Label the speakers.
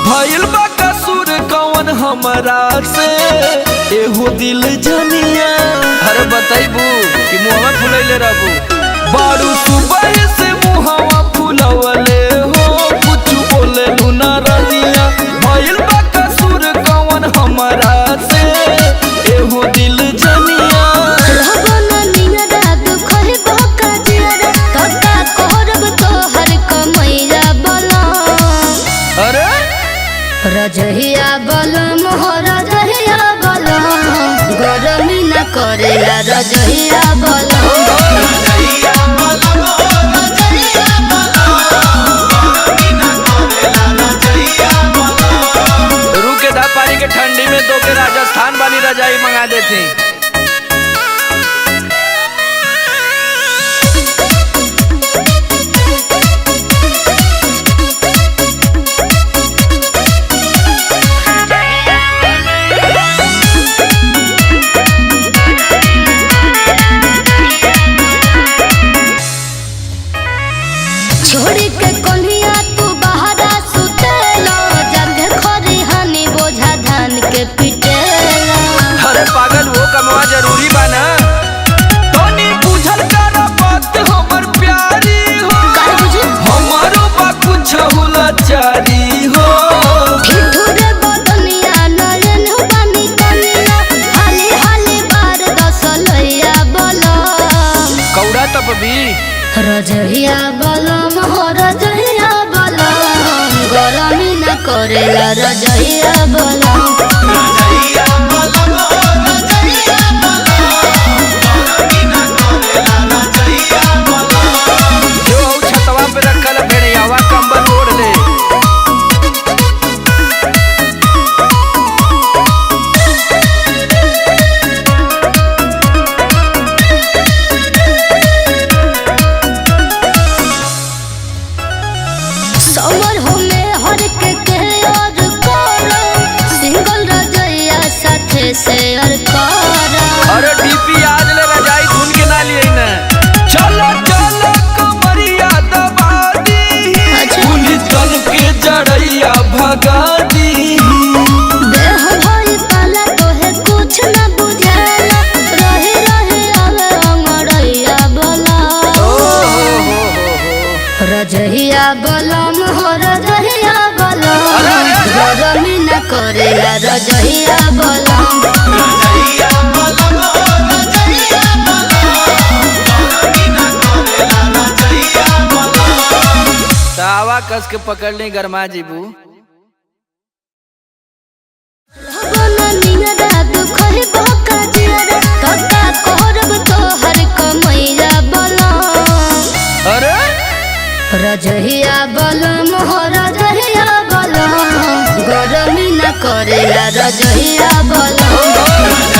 Speaker 1: भइल बा कसूर कौन हमरा से एहो दिल जनिया।
Speaker 2: अरे बताइबू कि मुहवा फुलैले रहबू।
Speaker 1: बारू सुबह से मुहवा फुलवले हो कुछ बोले लुना रनिया। भइल बा कसूर कौन हमरा से एहो दिल जनिया।
Speaker 3: रजहिया बलम हो रजहिया बलम गरमी न करेला रजहिया बलम।
Speaker 2: रुके दा पानी के ठंडी में दो के राजस्थान वाली रजाई मंगा देती।
Speaker 3: छोड़ी के कन्हिया तू बहरा सुतेला जग खरी हनी बोझा धान के पिटेला।
Speaker 2: अरे पागल वो कमवा जरूरी बा ना।
Speaker 1: तनी बुझल कर बात हमर प्यारी हो।
Speaker 3: काहे बुझी?
Speaker 1: हमारो बा कुछ हुलाचारी हो।
Speaker 3: ठिठुरे बदनिया नयन बानी कनिया हाली हाली बार दसलैया बलम।
Speaker 2: कौड़ा तब भी
Speaker 3: रजहिया बलम हो रजहिया बलम गरमी न करेला रजहिया बलम।
Speaker 2: जो छतवा पे रखल भेड़ियावा कंबल ओढ़ ले।
Speaker 3: समर होले हर के और करो सिंगल रजैया साथे शेयर करो।
Speaker 2: अरे डीपी आज ले रजाई धुन के ना लिए ना।
Speaker 1: चलो चलो कमरिया दबा दी।
Speaker 3: अच्छा।
Speaker 1: उन्हीं तन के जड़ैया भगा दी।
Speaker 3: देह भई पाला तोहे कुछ न बुझाला रहे रहे आवे अंगड़ैया बला। रजहिया बलम हो रजहिया बलम गरमी न करेला रजहिया बलम।
Speaker 2: तावा कस के पकड़ ली गरमा जीबू। अरे
Speaker 3: रजहिया बलम हो रजहिया बलम गरमी न करेला रजहिया बलम।